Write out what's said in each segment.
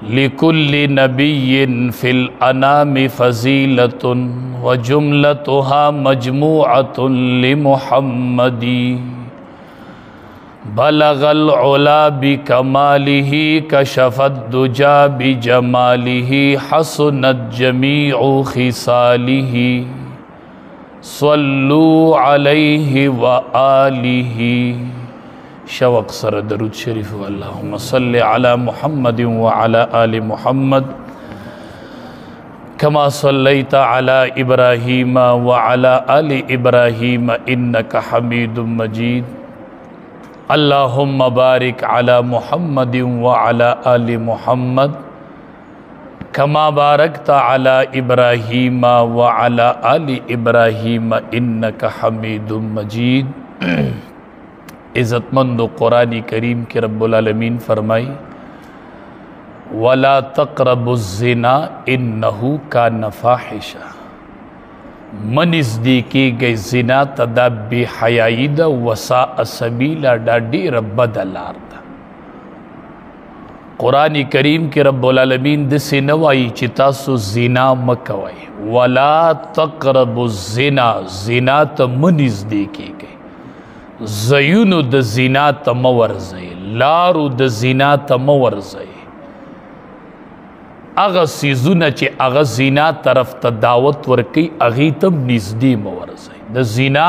लिकुल्लि नबिय्यिन फिल अनामि फ़ज़ीलतुन व जुमलतुहा मजमूअतुन लिमुहम्मदी बलगल उला बिकमालिही कशफत दुजा बिजमालिही हसनत जमीउ खिसालिही सल्लू अलैहि व आलिही। शवक़ सर दरूद शरीफ अल्लाहुम्मा सल्लि अला मुहम्मद व अला आलि मुहम्मद कमा सल्लैता अला इब्राहीम व अला आलि इब्राहीम इन्नका हमीदुम मजीद। अल्लाहुम्मा बारिक अला मुहम्मद व अला आलि मुहम्मद कमा बारकता अला इब्राहीम व अला आलि इब्राहीम इन्नका हमीदुम मजीद। इज़्ज़तमंद कुरान करीम के रब्बुल आलमीन फरमाई वला तक़रबुज़्ज़िना इन्नहु कान फ़ाहिशा, मनिज़दीकी गई ज़िना तदा बेहयाई दा वसाअ सबीला डाडी रब्बद लारदा। कुरान करीम के रब्बुल आलमीन दसे नवाई चितासु ज़िना मकवाई, वला तक़रबुज़्ज़िना, ज़िना त मनिज़दीकी गई, ज़युनु द ज़िना तमवरज़ई, लारू द ज़िना तमवरज़ई। अग सीज़ुना चे अग ज़िना तरफ त दावत वर्की अगी तम निज़दी मवरज़ई, द ज़िना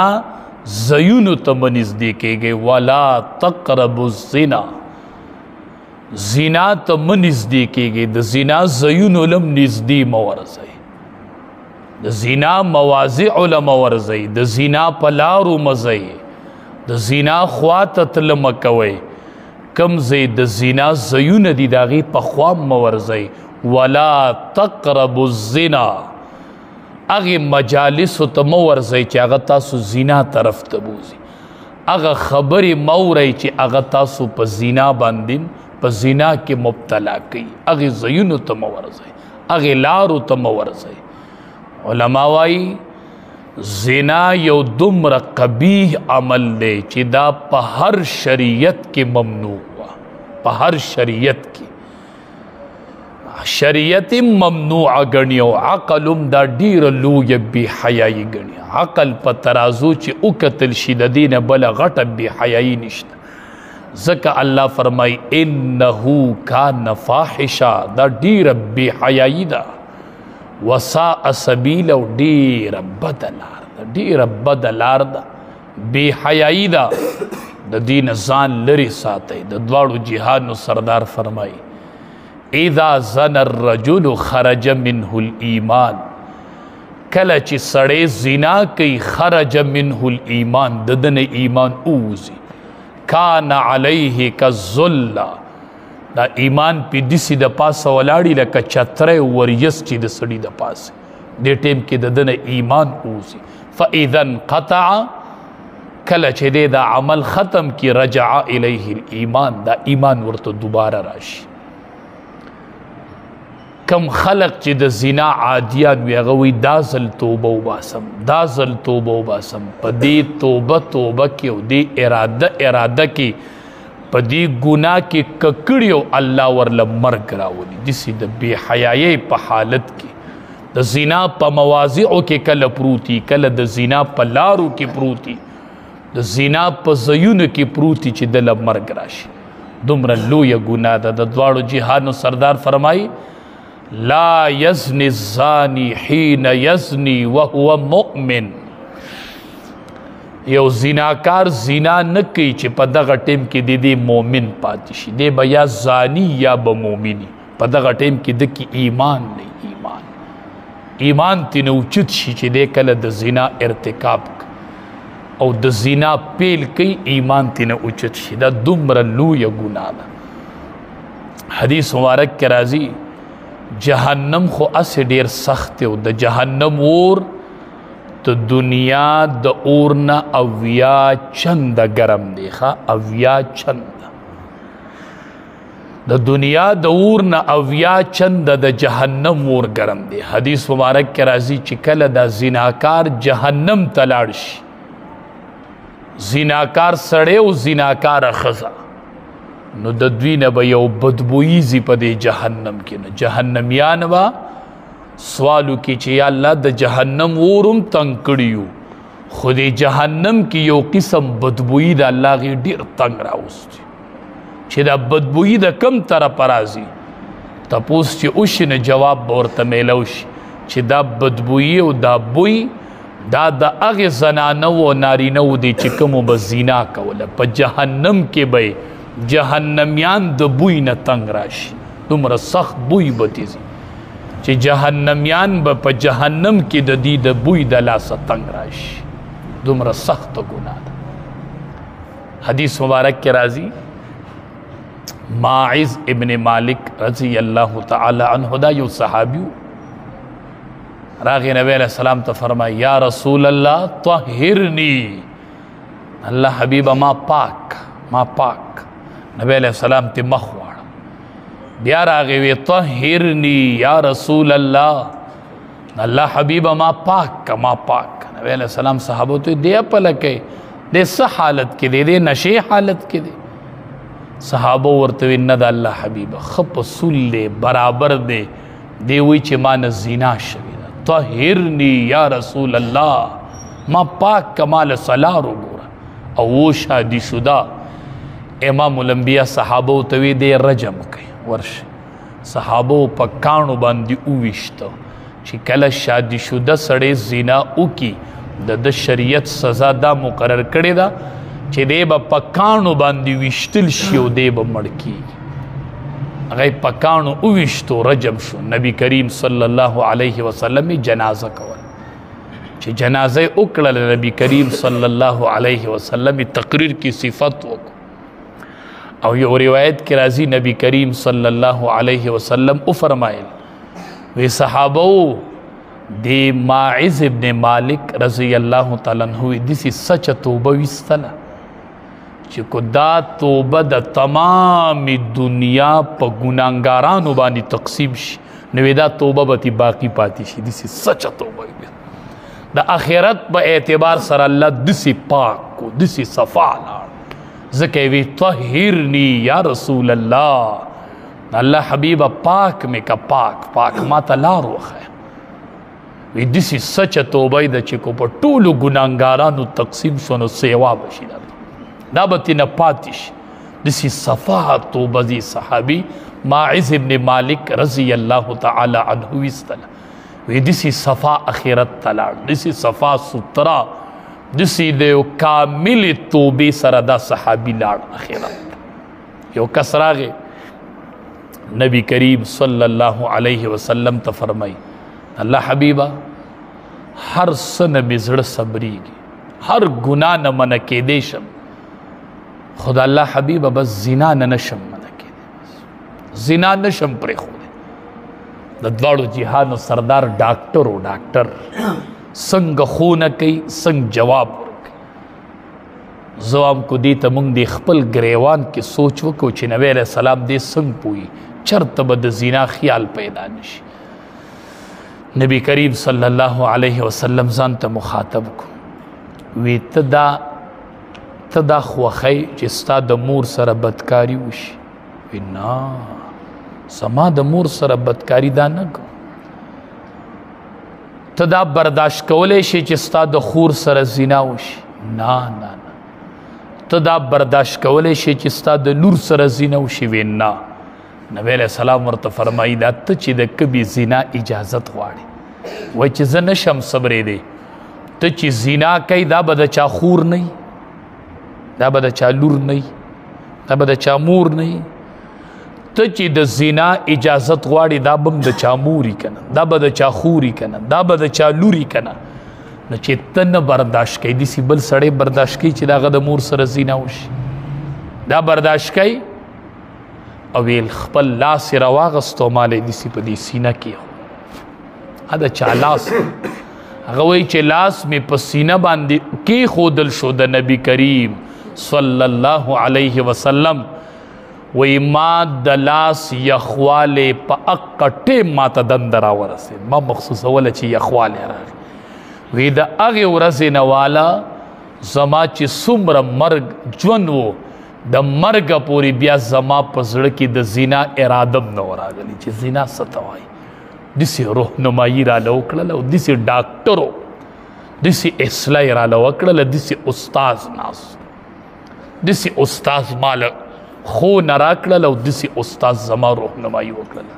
ज़युनु तम निज़दी के गए। वला तक़रबुज़्ज़िना, ज़िना तम निज़दी के गए, द ज़िना ज़युनु लम निज़दी मवरज़ई, द ज़िना मवाज़िअ लमवरज़ई, द ज़िना पलारू मज़ई, द ज़िना ख्वातत लमकवई, कम ज़े द ज़िना ज़युन दी दागी पख्वाम मवरज़ई। वला तक़रबुज़्ज़िना, अगे मजालिस तमवरज़ई चे अग तासु ज़िना तरफ तबूज़ी, अग खबरी मौरई चे अग तासु प ज़िना बांदिन प ज़िना के मुब्तला कई, अगे ज़युन तमवरज़ई, अगे लारू तमवरज़ई। उलमा वाई ज़िना यो दुम्र कबीह अमल दे चिदा पहर शरीयत के ममनू हुआ, पहर शरीयत की शरीयत ममनू गणियो, अक़लुम दा डीर लूय बेहयाई गणिया, अक़ल प तराजू चे उकतल शिददीन बला घट बेहयाई निश्ता। ज़का अल्लाह फरमाई इन्नहु कान फ़ाहिशा, दा डीर बेहयाई दा, वसाअ सबीला डीर बदलार, डीर बदलार दा, बेहयाई दा, द दीन ज़ान लरी साथे। द द्वाड़ू जिहाद सरदार फरमाई इज़ा ज़नर रजुल खरज मिन्हुल ईमान, कलच सड़े ज़िना कई खरज मिन्हुल ईमान, ददन ईमान ऊज़ी, कान अलैहि कज़ुल्ला, दा ईमान पी दिसी द पास वलाड़ी लका छत्रे वरियस ची द सड़ी द पास दे टेम के ददन ईमान ऊज़ी। फ़इज़न क़तअ, कलच दे दा अमल ख़त्म की रजअ इलैहिल ईमान, दा ईमान वर्तो दोबारा राशि। कम खलक ची द ज़िना आदियान वी अगवी दाज़ल तोबा उबासम, दाज़ल तोबा उबासम, पदी तोबा तोबा की दी इरादा की पदी गुना के ककड़ियो अल्लाह वर्ला मर्ग रावली, जिसी द बेहयाई प हालत की, द ज़िना प मवाज़िअ के कल प्रूती, कल द ज़िना प लारू की प्रूती, द ज़िना प ज़युन की प्रूती ची दल मर्ग राशि। दुमर लूय गुना दा। द द्वाड़ो जिहाद सरदार फरमाई ला यज़्नि ज़ानी हीन यज़्नी व हुवा मुअमिन, यो ज़िनाकार ज़िना न कई चे पदगा टेम की दीदी मोमिन पातिशी, दे बया ज़ानी या बमोमिनी, पदगा टेम की दकी ईमान नहीं, ईमान तीन उचित शी चे दे कल द ज़िना इर्तिकाब और द ज़िना पेल कई ईमान तीन उचित शी, दा दुमर लूय गुना दा। हदीस मुबारक के राजी जहन्नम खो असे डेर सख्त हो, द जहन्नम और तो दुनिया द ओरना अव्या चंद गरम देखा, अव्या चंद द दुनिया द ओरना अव्या चंद द जहन्नम और गरम दे। हदीस मुबारक के राजी चिकल द जिनाकार जहन्नम तलाड़शी, जिनाकार सड़े उ जिनाकार खजा, نو د دوی نه به یو بدبویي ځي په دې جهنم کې. نو جهنمیان به سوالو کې چې یا الله د جهنم اور هم تنګ کړي یو، خو دې جهنم کې یو قسم بدبویي د الله غي ډېر تنګ راوستي چې دا بدبویي د کم طرفه راځي. تپوس چې وشي نه جواب به ورته میلو شي چې دا بدبویي او دا بوی دا د هغې زنانو او نارینهو دی چې کومو به زنا کوله. په جهنم کې به جهنمیان د بوی نه تنګ راشي، دومره سخت بوی به تیزي چې جهنمیان به په جهنم کې د دې د بوی د لاسه تنګ راشي. دومره سخت ګناه ده. حدیث مبارک کې راځي ماعز ابن مالک رضی اللہ تعالی عنہ دا یو صحابیو راغی نبی علیہ السلام تا فرمائی یا رسول اللہ طہرنی، اللہ حبیب ما پاک نبی علیہ السلام تی مخوار بیا راغی وی طہرنی یا رسول اللہ، اللہ حبیب ما پاک نبی علیہ السلام صحابو تو دے پلکے دے سا حالت کے دے نشے حالت کے دے. صحابو ورتوی نه د الله حبیب خپ سول دے برابر دے دی وی چې ما نه زنا شوی ده. طهرنی یا رسول الله، ما پاک کمال صلاح رو گورا او وہ شادی شدہ. امام الانبیاء صحابو توی دے رجم کئی ورش صحابو پا کانو باندی اویشتو چی کل شادی شدہ سڑے زنا او کی د شریعت سزا دا مقرر کردے دا چې دی به پکانو باندې ویشتل شي او دی به مړ کیږي. هغه پکانو وویشتو رجم شو. نبی کریم صلی الله علیه وسلم جنازه کول چې جنازه وکړه نبی کریم صلی الله علیه وسلم تقریر کی صفت وکړو. او یو روایت کې راځي نبی کریم صلی الله علیه وسلم او فرمایل وی صحابو دی ماعز ابن مالک رضی الله تعالی عنہ دسی سچ توبه وستله چې کو دا توبه د تمام دنیا په ګناهګارانو باندې تقسیم شي نو دا توبه به باقی پاتې شي. دسی سچ توبه د آخرت په اعتبار سره الله دسی پاک کو دسی صفا لاړ ځکه وی طهرنی یا رسول الله، الله حبیب پاک میں کا پاک ما ته لار وخه. وی دسی سچ توبه د چې کو په ټولو ګناهګارانو تقسیم شونه سیوا بشي دا بتی نپاتش. دسی صفا توبه دی صحابی ماعز ابن مالک رضی اللہ تعالی عنہ وستل وی دسی صفا اخیرت تلار، دسی صفا سترا، دسی دیو کامل توبی سردا صحابی لار اخیرت. یو کس راغے نبی کریم صلی اللہ علیہ وسلم تا فرمائی اللہ حبیبہ ہر سن بزڑ صبری گی، ہر گناہ نمنکے دیشم، خدا اللہ حبیب بس زنا نشم منکے دے، زنا نشم پر خودے. ددوارو جہانو سردار ڈاکٹر سنگ خون کئی سنگ جواب ورکی. زوام کو دیتا منگ دی خپل گریوان کی سوچ وکو چی نبی علیہ السلام دے سنگ پوئی چرت بد زنا خیال پیدا نشی. نبی کریم صلی اللہ علیہ وسلم زانتا مخاطب کو وی تدا خوخی چې ستا د مور سره بدکاری وشي. وی نا سما د مور سره بدکاری دا نه کو. تدا برداشت کولی شي چې ستا د خور سره زنا وشي. نا تدا برداشت کولی شي چې ستا د لور سره زنا وشي. وی نا. نبی علیہ السلام ورته فرمایي دا ته چې د کبي زنا اجازت غواړي وای چې زه نشم صبرې دی ته چې زنا کوي دا به د چا خور نه دا به د چا لور نه دا به د چا مور نه ته چې د زنا اجازت غواړي دا به د چا موري کنه دا به د چا خوري کنه دا به د چا لوري کنه نو چې ته نه برداشت کوي داسې بل سړی برداشت کوي چې د هغه د مور سره زنا وشي دا برداشت کوي او ویل خپل لاس یې راواغستو مالی داسې په دې سینه کې دا چا لاس هغه وایي چې لاس مې په سینه باندې کېښودل شو د نبی کریم صلی الله علیه وسلم وی ما د لاس یخوالی په اقا ټیم ما ته دنده راورسېد ما مخصوصوله چې یخوالی راغی وی د هغې ورځې نه والا زما چې څومره مرګ ژوند و د مرګ پورې بیا زما په زړه کې د زنا اراده نه راغلی چې زنا څه ته وایي. داسې رهنمایي راله وکړله او داسې ډاکټرو داسې اصلاح یې راله وکړله، داسې استاز ناست، داسې استاز ماله ښوونه راکړله او داسې استاز زما رهنمایي وکړله.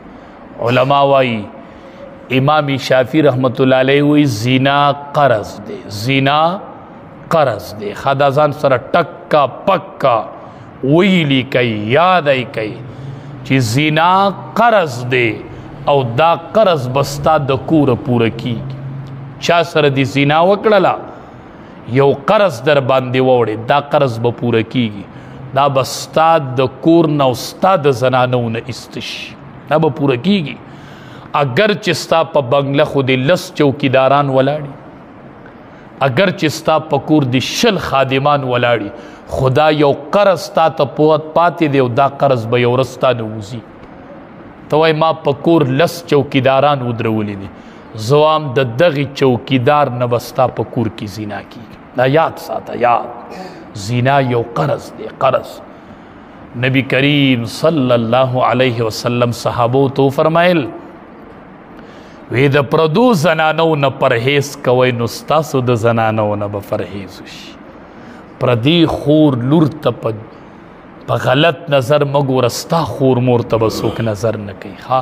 علما وایي امام شافعي رحمت الله علیه وایي زنا قرض دی، زنا قرض دی. ښه دا ځان سره ټکا پکا ویلی کوي، یاد یې کوي چې زنا قرض دی او دا قرض بستا د کوره پوره کیږي. چا سره دی زنا وکړله یو قرض در باندې ووړې، دا قرض به پوره کیږي، دا به ستا د کور نه او ستا د زنانو نه ایسته شي، دا به پوره کیږي. اگر چې ستا په بنګله خو د 10 چوکیداران ولاړي، اگر چې ستا په کور د 20 خادمان ولاړي، خدا یو قرض تا ته پاتې دی او دا قرض به یو ورځ تا نه وځي. ته وایې ما په کور 10 چوکیداران ودرولي دي، زه وایم د دغې چوکیدار نه به ستا په کور کې زنا کېږي. دا یاد ساته، یاد زنا یو قرض دی، قرض. نبی کریم صلی الله علیه وسلم صحابو تو فرمایل وی د پردو زنانو نه پرهیز کوئ نو ستاسو د زنانو نه به پرهیز وشي. پردی خور لور ته په غلط نظر مه ګوره، ستا خور مور ته به څوک نظر نه کوي. ښه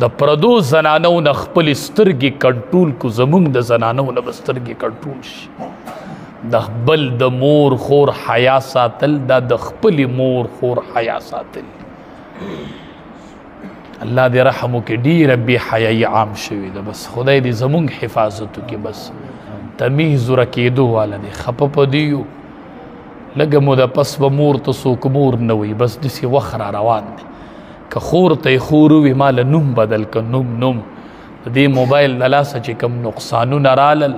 د پردو زنانو نه خپلې سترګې کنټرول کو، زمونږ د زنانو نه به سترګې کنټرول شي. د بل د مور خور حیا ساتل، دا د خپلې مور خور حیا ساتل. الله دې رحم وکړي، ډېره بې حیایي عام شوې ده. بس خدای دې زمونږ حفاظت وکړي. بس تمیز ورکېدو والا دی، خفه په دې یو لږه موده پس به مور ته څوک مور نه وي، بس داسې وخت را روان دی. که خور ته یې خور وي ماله نوم بدل که نوم د دې موبایل د لاسه چې کوم نقصانونه رالل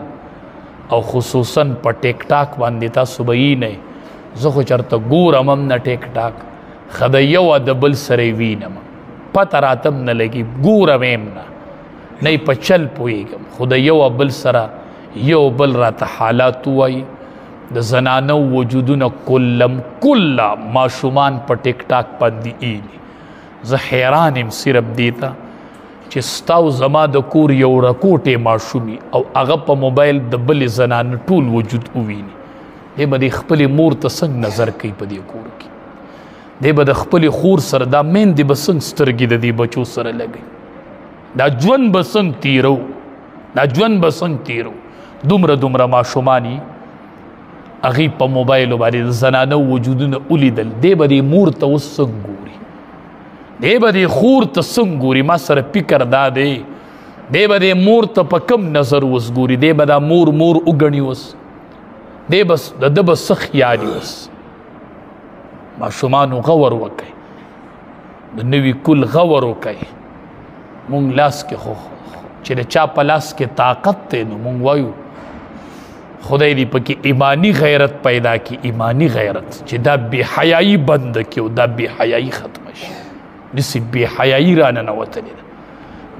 او خصوصا په ټیک ټاک باندې تاسو به وینئ. زه خو چېرته ګورم هم نه ټیک ټاک، ښه د یو د بل سره یې وینم، پته راته هم نه لګي، ګورم یې نه یې په چل پوهېږم، خو د یو بل سره یو بل راته حالات ووایي. د زنانو وجودونه کله ماشومان په ټیک ټاک باندې ایني. زه حیران یم صرف دې ته چې ستا او زما د کور یو رکوټې ماشومي او هغه په موبایل د بلې زنانه ټول وجود وویني. دی به د خپلې مور ته څنګه نظر کوي په دې کور کې؟ دی به د خپلې خور سره دا میندې به څنګه سترګې د دې بچو سره لګوي؟ دا ژوند به څنګه تیرو؟ دا ژوند به څنګه تیرو؟ دومره ماشومان یي هغې په موبایلو باندې د زنانه وجودونه ولیدل. دی به دې مور ته اوس څنګه ګوري؟ دی به دې خور ته څنګه ګوري؟ ما سره فکر دا دی دی به دې مور ته په کم نظر اوس ګوري؟ دی به دا مور وګڼي اوس؟ دی بس د ده به څه خیالي اوس؟ ماشومانو غور وکئ، د نوي کل غور وکئ. مونږ لاس کې خو چې د چا په لاس کې طاقت دی نو مونږ وایو خدای دې پکې ایمانی غیرت پیدا کړي، ایمانی غیرت چې دا بې حیایي بند کړي او دا بې حیایي ختمه شي. داسې بې حیایي راننوتلې ده.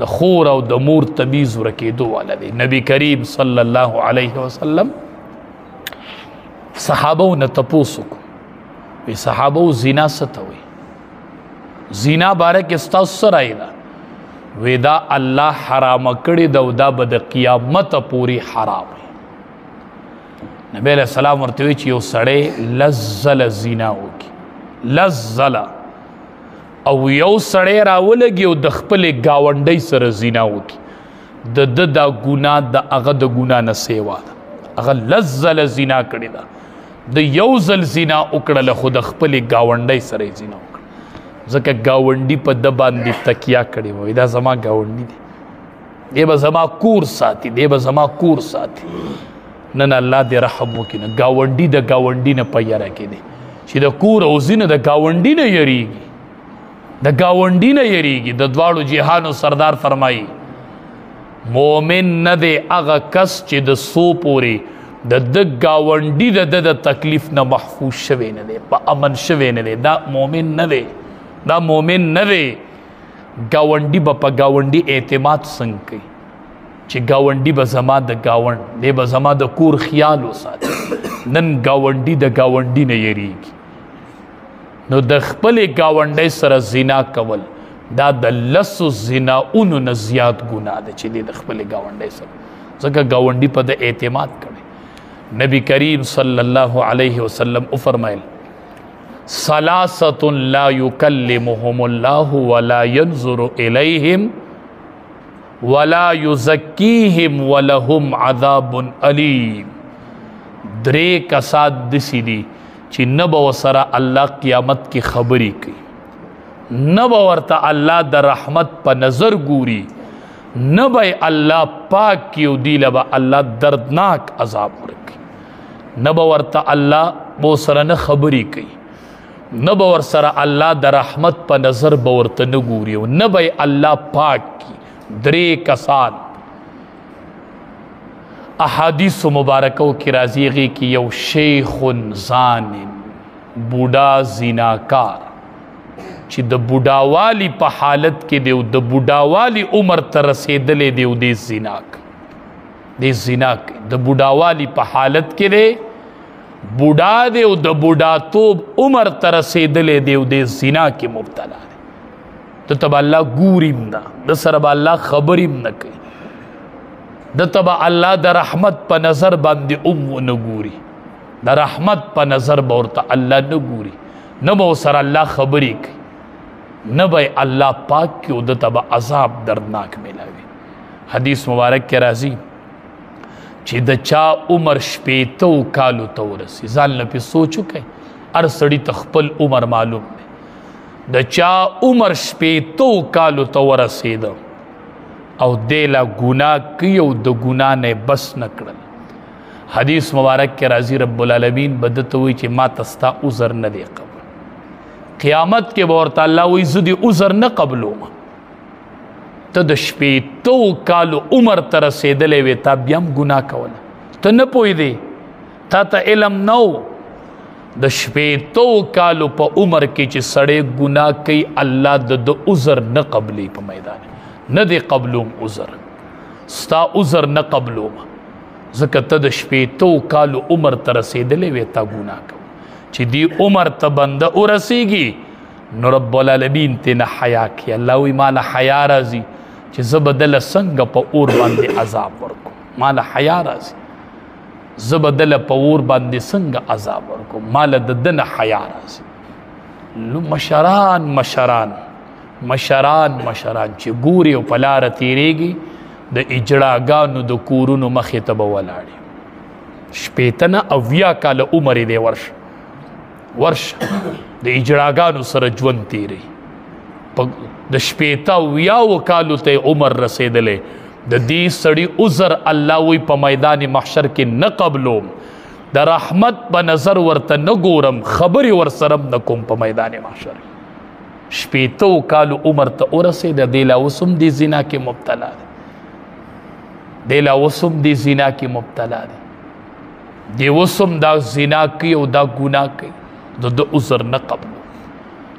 د خور او د مور تمیز ورکېدو والا دی. نبی کریم صلی الله علیه وسلم صحابو نه تپوس وکړو، وی صحابو زنا څه ته وایي؟ زنا باره کې ستاسو څه رایې ده؟ وی دا الله حرامه کړې ده او دا به د قیامته پورې حرام وي. نبی علیہ السلام ورته وی چې یو سړی لزله زنا وکړي، لزله، او یو سړی راولګي او د خپلې ګاونډۍ سره زنا وکړي، د ده دا ګناه د هغه د ګناه نه سیوا ده. هغه لزله زنا کړې ده، د یو ځل زنا وکړله خو د خپلې ګاونډۍ سره یې زنا وکړه، ځکه ګاونډي په ده باندې تکیه کړې وه، دا زما ګاونډي دی، دی به زما کور ساتي، دی به زما کور ساتي. نن الله دې رحم وکړي، نه ګاونډي د ګاونډي نه په یره کې دی چې د کور او ځینه د ګاونډي نه یریږي، د ګاونډي نه یریږي. د دواړو جهانو سردار فرمایي مومن نه دی هغه کس چې د څو پورې د ده ګاونډي د ده د تکلیف نه محفوظ شوی نه دی، په امن شوی نه دی. دا مومن نه دی، دا مومن نه دی. ګاونډي به په ګاونډي اعتماد څنګه کوي چې ګاونډي به زما د ګاونډ دی به زما د کور خیال وساتي. نن ګاونډي د ګاونډي نه یریږي، نو د خپلې ګاونډۍ سره زنا کول دا د لسو زناونو نه زیات ګناه ده چې دی د خپلې ګاونډۍ سره، ځکه ګاونډي په د اعتماد کړي. نبی کریم صلی الله علیه وسلم وفرمایل ثلاثة لا يكلمهم الله ولا ينظر إليهم ولا يزكيهم ولهم عذاب أليم. درې کسات دسی دي چې نه به ورسره الله قیامت کې خبرې کوي، نه به ورته الله د رحمت په نظر ګوري، نه به الله پاک کي او دی له به الله دردناک عذاب ورکوي، نه به ورته الله ورسره نه خبرې کوي، نه به ورسره الله د رحمت په نظر به ورته نه ګوري او نه به الله پاک کي. درې کسان احادیث مبارکو کی راضی غی کی یو شیخ زانن بوډا زیناکار چې د بوډاوالی په حالت کې دی او د بوډاوالی عمر ته رسېدلی دی او د زیناک د بوډاوالی په حالت کې دی، بوډا دی او د بوډاتوب عمر ته رسېدلی دی او د زنا کې مبتلا دی. د ته به الله ګوریم نه، د سره به الله خبریم نه کوي، د ته به الله د رحمت په نظر باندې نه ګوري، د رحمت په نظر به ورته الله نه ګوري، نه به ورسره الله خبرې کوي، نه به الله پاک کي او د ته به عذاب دردناک میلاوي. حدیث مبارک کې راځي چې د چا عمر 80 کالو ته ورسي، ځان نه پې سوچ وکئ، هر سړي ته خپل عمر معلوم دی. د چا عمر 80 کالو ته ورسېده او دی لا ګناه کوي او د ګناه نه بس نه کړل، حدیث مبارک کې راځي رب العالمین به درته وایي چې ما ته ستا عذر نه دی قبول. قیامت کې به ورته الله وایي زه دې عذر نه قبلوم، ته د 80 کالو عمر ته رسېدلی وې، تا بیا هم ګناه کوله، ته نه پوهېدې، تا ته علم نه و. د 80 کالو په عمر کې چې سړی ګناه کوي الله د عذر نه قبلي، په میدان نه دی قبلوم عذر، ستا عذر نه قبلوم، ځکه ته د 80 کالو عمر ته رسېدلی وې، تا ګناه کوه. چې دی عمر ته بنده ورسېږي نو رب العالمین ترنه حیا کوي. الله وایي ما له حیا راځي چې زه به دله څنګه په اور باندې عذاب ورکوم، ما له حیا راځي زه به دله په اور باندې څنګه عذاب ورکوم، ما له د ده نه حیا راځي. مشران چې ګوري او په لاره تېرېږي د اجړاګانو د کورونو مخې ته به ولاړي، 80 نه 90 کاله عمر یې دی، ورشه د اجړاګانو سره ژوند تېروي، د 80 کالو ته عمر رسېدلی، د دې سړي عذر الله وی په میدان محشر کې نه قبلوم، د رحمت په نظر ورته نه ګورم، خبرې ورسره نه کوم په میدان محشر. 80 کالو عمر ته ورسېده، دی لا اوس هم دې زنا کې مبتلا دی، دی لا اوس هم دې زنا کې مبتلا دی، دی اوس هم دا زنا کوي او دا ګناه کوي، د ده عذر نه قبلو.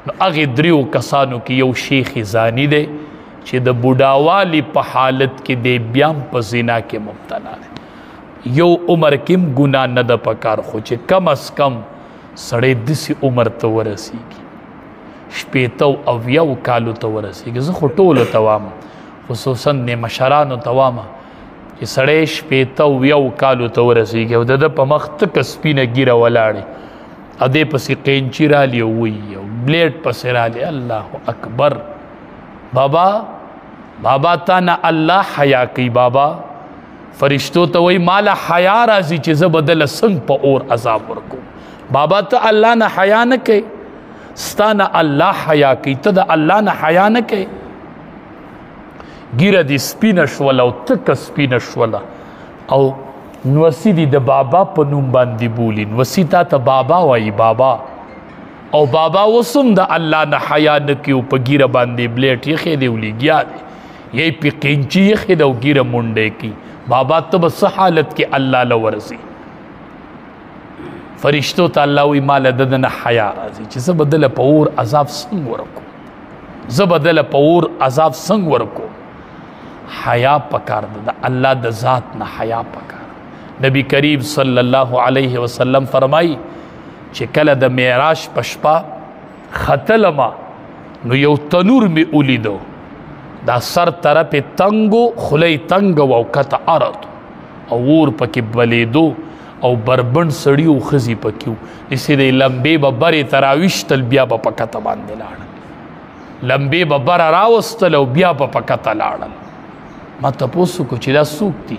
نو هغې دریو کسانو کې یو شیخ زانی دی چې د بوډاوالي په حالت کې دی بیا هم په زنا کې مبتلا دی. یو عمر کې هم ګناه نه ده پکار، خو چې کم از کم سړی داسې عمر ته ورسېږي، 80 او 90 کالو ته ورسېږي. زه خو ټولو ته وایم، خصوصا د مشرانو ته وایم چې سړی 80 او 90 کالو ته ورسېږي او د ده په مخ تکه سپینه ږیره ولاړې، ا دې پسې قینچي رالي او وایي او بلیډ پسې رالي، الله اکبر. بابا تا نه الله حیا کوي، بابا فرشتو ته وایي ما له حیا راځي چې زه به دله څنګه په اور عذاب ورکوم. بابا ته الله نه حیا نه کوي، ستا نه الله حیا کوي، ته د الله نه حیا نه کوي. ږیره دې سپینه شوله او تکه سپینه شوله او نوسی دی د بابا په نوم باندې بولي، نوسی تا ته بابا وایي، بابا او بابا وسم د الله نه حیا نه کوي، په ږیره باندې بلیډ یې دی او لګیا دی، یې پې قینچي یې ده او ږیره منډی کوي. بابا ته به څه حالت کې الله له ورځي؟ فرشتو ته الله وایي ما له د ده نه حیا راځي چې زه به دله په اور عذاب څنګه ورکوم، زه به دله په اور عذاب څنګه ورکوم. حیا پکار ده، د الله د ذات نه حیا پکار. نبی کریم صلی الله علیه وسلم فرمائی چې کله د معراج په شپه ختلما نو یو تنور می اولیدو دا سر طرف تنگو خلی تنگ و کت عرض او اور پکی بلیدو او بربند سړی او خزی پکیو اسی دی لمبی با بری تراویشتل بیا با پکتا باندې لاړل لمبی با بر راوستل او بیا با پکتا لاړل ما تپوسو کو چې دا سوک دی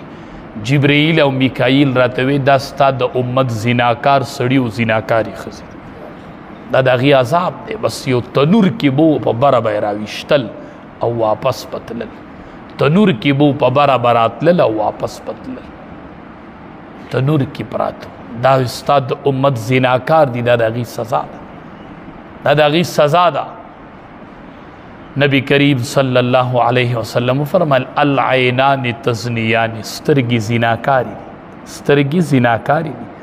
جبرائیل او میکائیل راتوی دا ستا د امت زناکار سړی او زناکاری خزی دا دغی عذاب دی بس یو تنور کی بو پا برا بای راویشتل او واپس پتلل تنور کی بو پا برا براتلل او واپس پتلل تنور کی پراتو دا استاد امت زناکار دی دا دغی سزا دا دغی سزا دا نبی کریم صلی اللہ علیہ وسلم فرمال العینان تزنیان سترگی زناکاری دی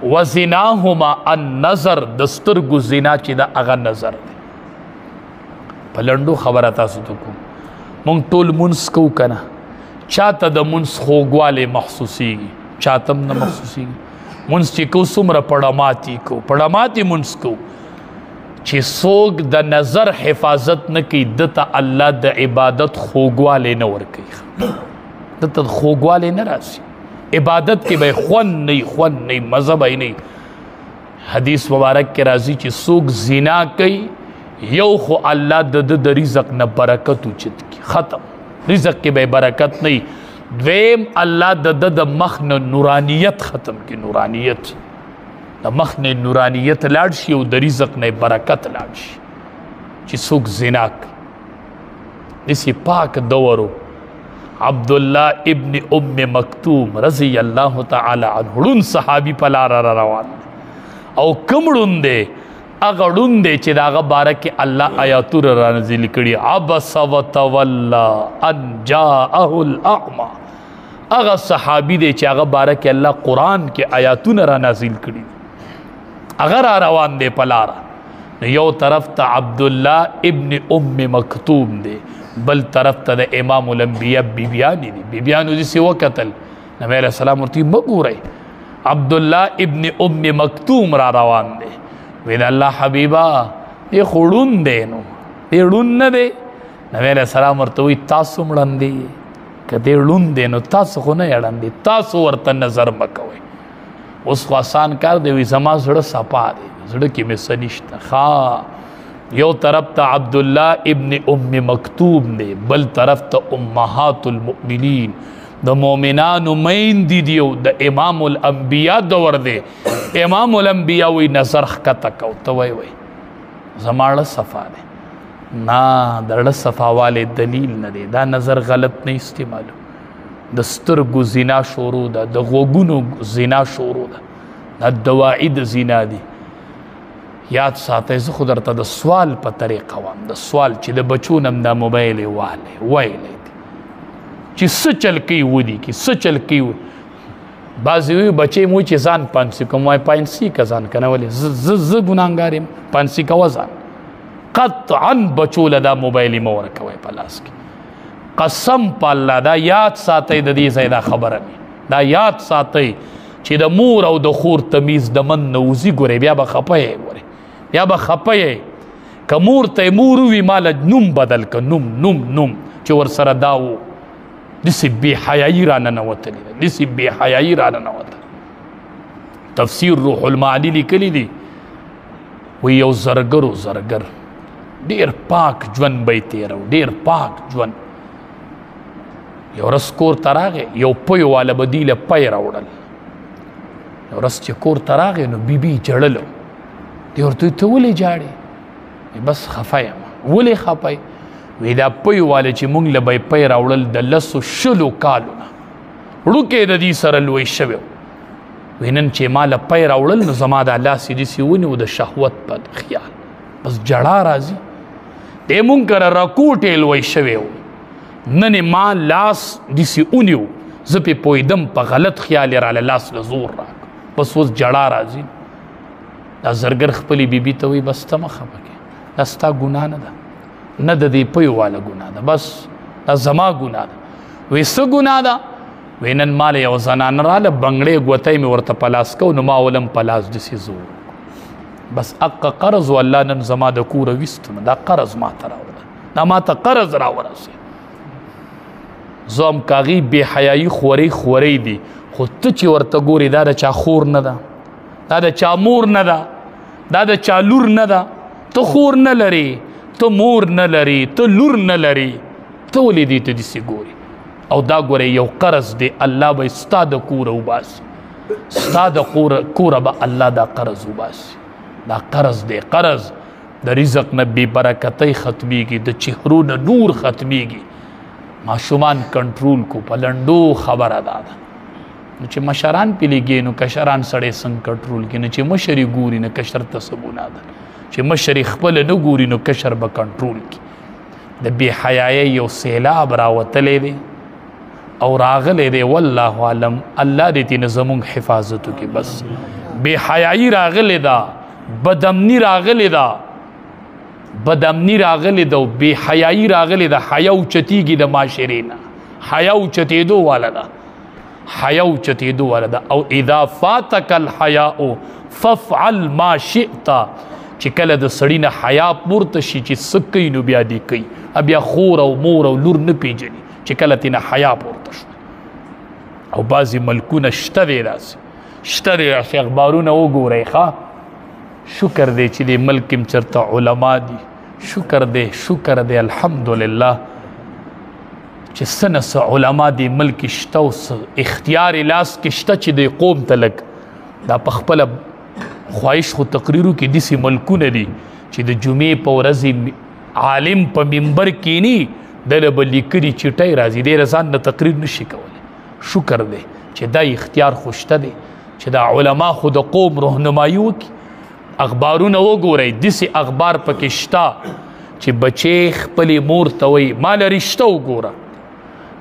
وزناهما النظر دسترگو زنا چی دا اغا نظر دی پلندو خبرتا ستو کو مونگ طول منس کو کنا چاہتا دا منس خوگوالے محسوسی گی چاہتم نا محسوسی گی منس چی کو سمر پڑاماتی منس کو چی سوگ دا نظر حفاظت نکی دتا اللہ دا عبادت خوگوالے نور کئی دتا خوگوالے نراسی عبادت کی بھائی خون نہیں مذہب ہی نہیں حدیث مبارک کے راضی چی سوک زنا کئی یو خو اللہ د رزق نہ برکت اچت کی ختم رزق کی بھائی برکت نہیں دویم اللہ د مخن نورانیت ختم کی نورانیت دا مخن نورانیت لاڑ شی او د رزق نہ برکت لاڑ شی چی سوک زنا کئی اسی پاک دورو عبداللہ ابن ام مکتوم رضی اللہ تعالی عنہ ڈن صحابی پلارا روان او کم ڈن دے اگا ڈن دے چی داغا بارک اللہ آیاتو را نزل کری عبس و تولا ان جاءہ الاعما اگا صحابی دے چی اگا بارک اللہ قرآن کے آیاتو را نزل کری اگر روان دے پلارا یو طرف تا عبداللہ ابن ام مکتوم دے بل طرف تا دا امام الانبیاء بیبیانی دی بیبیانو جیسے وقتل نبی علیہ السلام ورطی مگو رہے عبداللہ ابن ام مکتوم را روان دے وید اللہ حبیبہ یہ خوڑون دے نو یہ ڈون نہ دے نبی علیہ السلام ورطوی تاسو مڑن دے کہ دے ڈون دے نو تاسو خو نہ اڑن دے تاسو ورطا نظر مکوئے اس کو آسان کر دے وی زمان زڑا سپا دے زڑا کی میں سنشتا خواہ یو طرف تا عبداللہ ابن ام مکتوم دے بل طرف تا امہات المؤمنین دا مومنان مین دی دیو دا امام الانبیاء دور دے امام الانبیاء وی نظر خکتا کو توی وی زمانہ صفا دے نا درد صفا والے دلیل نہ دے دا نظر غلط نہیں استعمالو دا سترگو زنا شروع دا دا غوگونو زنا شروع دا دا دواعید زنا دی یاد ساته زه خود درته د سوال په طریقه وام د سوال چې د بچونم دا موبایل وایلی چې څه چل کوي ودي کې څه چل کوي بعضې وي بچې مو چې ځان پانسي کوم وایي پانسي که ځان که نه ولې زه ګناهګار یم پانسي کوه ځان قطعا بچو له دا موبایل مه ورکوئ په لاس کې قسم په الله دا یاد ساتئ د دې ځای دا خبره مې دا یاد ساتئ چې د مور او د خور تمیز د من نه وځي ګورئ بیا به خفه یې ګورئ یا با خپای که مور تا موروی مالا نوم بدل که نوم چه ور سر داو دیسی بی حیائی را ننوتلی دیسی بی حیائی را ننوتلی تفسیر روح المعانی لکلی دی وی یو زرگر دیر پاک جون بی تیرو دیر پاک جون یو رس کور تراغه یو پوی والا بدیل پای راوڑل یو رس چه کور تراغه نو بی بی جڑلو دی ورته ته ولې جاړې بس خفایم ولې خفای وی دا پوی واله چې مونږ له به پی راوړل د لسو شلو کالونه وړوکې د دې سره لوی شوی وی نن چې ما له پی راوړل نو زما د لاسې داسې ونیو د شهوت په خیال بس جړا راځي دی مونږ کره راکوټې لوی شوی و نن ما لاس داسې ونیو زه پې پوهېدم په غلط خیال یې راله لاس له زور راک بس اوس جړا راځي دا زرگر خپلی بی بی توی بس تا مخبا که دا ستا گناه ندا نه دا دی پیو والا گناه دا بس دا زما گناه دا وی سا گناه دا وی نن مال یو زنان را لبنگڑے گوتای می ورطا پلاس کو نو ما اولم پلاس دسی زور بس اقا قرض والله نن زما د کوره ویستم دا قرض ما ته راوړه دا ما ته قرض راورسې زم کاغي بې حیایي خورۍ دي خو ته چې ورته ګورې دا د چا خور نه ده دا د چا مور نه ده دا د چا لور نه ده ته خور نه لرې ته مور نه لرې ته لور نه لرې ته ولې دې ته داسې ګورې او دا ګورې یو قرض دی الله به ستا د کوره وباسي ستا د کوره به الله دا قرض وباسي دا قرض دی قرض د رزق نه بې برکتۍ ختمیږي د چهرو نه نور ختمیږي ماشومان کنټرول کو په لنډو خبره دا ده نو چې مشران پې لګي نو کشران سړی څنګه کنټرول کړي نو چې مشر یې ګوري نو کشر ته څه ګناه ده چې مشر یې خپله نه ګوري نو کشر به کنټرول کړي د بې حیایۍ یو سیلاب راوتلی دی او راغلی دی والله عالم الله دې تېنه زمونږ حفاظت وکړي بس بې حیایي راغلی ده بدامني راغلی ده بدامني راغلی ده او بې حیایي راغلی ده حیا اوچتېږي د معاشرې نه حیا اوچتېدو واله ده حیا اوچتېدو واله ده او اذا فاتک الحیاء فافعل ما شئت چې کله د سړي نه حیا پورته شي چې څه کوي نو بیا دې کوي بیا خور او مور او لور نه پیژني چې کله تېنه حیا پورته شو او بعضې ملکونه شته دی داسې شته دی داسې اخبارونه وګورئ ښه شکر دی چې دې ملک کې چېرته علما دي شکر دی الحمدلله چې څه نه څه علما دې ملک کې شته او اختیار لاس کې شته چې دې قوم ته لږ دا په خپله خواهش خو تقریرو کې داسې ملکونه دي چې د جمعې په ورځې عالم په منبر کینی دله به لیکلي چټۍ راځي دی ځان نه تقریر نشي کولی شکر دی چې دا اختیار خو شته دی چې دا علما خو د قوم رهنمایي وکړي اخبارونه وګورئ داسې اخبار پکې شته چې بچې خپلې مور ته وایي ما له رشته وګوره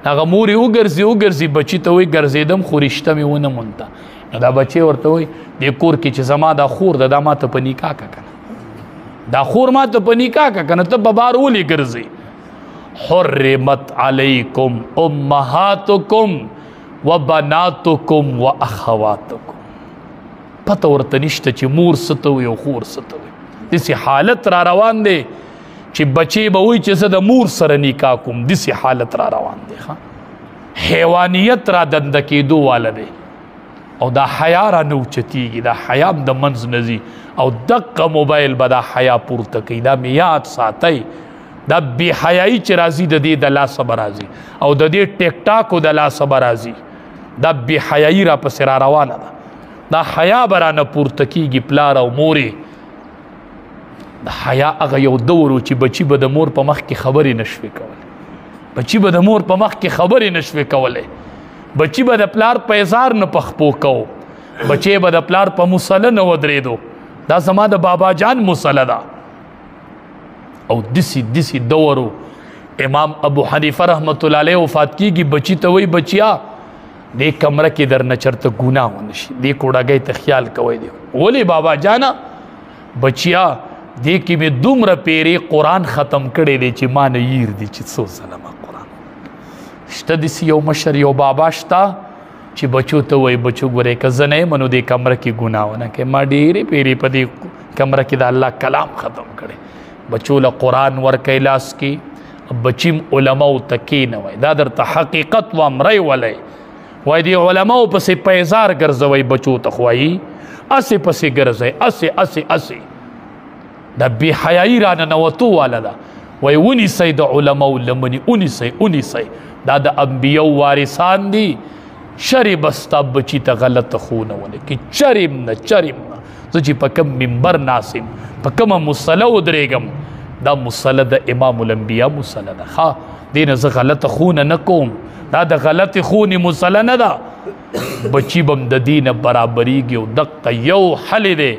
هغه مور یې وګرځي بچي ته وایي ګرځېدم خو رشته مې ونه مونده نو دا بچې ورته وایي دې کور کې چې زما دا خور ده دا ما ته په نکاح که که نه دا خور ما ته په نکاح که که نه ته به بار ولې ګرځې حرمت علیکم امهاتکم وبناتکم واخواتکم پته ورته نشته چې مور څه ته وایي او خور څه ته وایي داسې حالت را روان دی چې بچې به وایي چې زه د مور سره نکاح کوم داسې حالت را روان دی حیوانیت را دنده کېدو واله دی او دا حیا را نه اوچتېږي دا حیا هم د منځ نه ځي او دقه موبایل به دا حیا پورته کوي دا مې یاد ساتئ دا بې حیایي چې راځي د دې د لاسه به راځي او د دې ټیک ټاکو د لاسه به راځي دا بې حیایي را پسې را روانه ده دا حیا به رانه پورته کېږي پلار او مورې د حیا هغه یو دور و چې بچي به د مور په مخ کې خبرې نشوې کولی بچي به د مور په مخ کې خبرې نشوې کولی بچي به د پلار په اظهار نه پخپو کو بچی به د پلار په مسله نه ودرېدو دا زما د بابا جان مسله ده او دسی دورو امام ابو حنیفه رحمت الله علیه وفات کیږي بچی ته وای بچیا دې کمره کې در نه چرته ګناه ونشي دې کوډاګۍ ته خیال کوي دی ولی بابا جانا بچیا دې کې به دومره پیری قرآن ختم کړي دی چې ما نه ییر دی چې څو سلامه قرآن شته دسی یو مشر یو بابا شته چې بچو ته وای بچو ګورې که زه نه یم نو دې کمره کې ګناه ونه کوي ما ډېرې پیرې په دې کمره کې د الله کلام ختم کړی بچو له قرآن ورکوي لاس کې بچیم علماو ته کښېنوئ دا درته حقیقت وامری ولی وای دی علماو پسې پیزار ګرځوئ بچو ته خو وایي اسې پسې ګرځئ اسې دا بې حیایي را ننوتو واله ده وای ونیسئ د علماو لمنې ونیسئ دا د انبیو وارثان دي چرې به ستا بچي ته غلطه ښوونه ونکړي چرېم نه زه چې په کوم منبر ناسم په کومه مسله ودرېږم دا مسله د امام الانبیا مسله ده ښه دې نه زه غلطه ښوونه نه کوم دا د غلطې ښوونې مسله نه ده بچي به هم د دې نه برابرېږي او دقه یو حل دی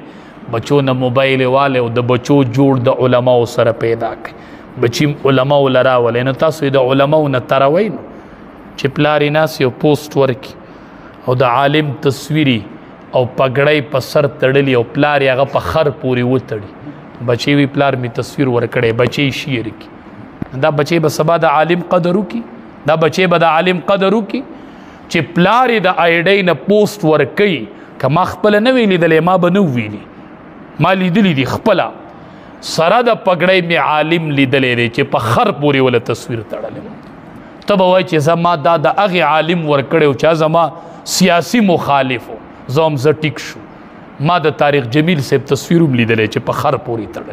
بچو نه موبایل والی او د بچو جوړ د علماو سره پیدا کړي بچي علماو له راولئ نو تاسو یې د علماو نه تروئ نو چې پلار یې ناست یو پوسټ ورکړي او د عالم تصویري او پګړۍ په سر تړلي او پلار یې هغه په خر پورې وتړي بچی وي پلار می تصویر ورکړی بچی شعر کی دا بچی به سبا د عالم قدر وکي دا بچی به د عالم قدر وکي چې پلار د آی ډی نه پوسټ ورکړي کما خپل نه ویلی د ما به نو ویلی ما لیدلی دی خپله سره د پګړۍ مې عالم لیدلی دی چې په خر پورې ولا تصویر تړلی ته به وایي چې زما دا د هغې عالم ورکړی و چې زما سیاسي مخالف و زه هم زه ټیک شو ما د طارق جمیل صاحب تصویر هم لیدلی چې په خر پورې تړلی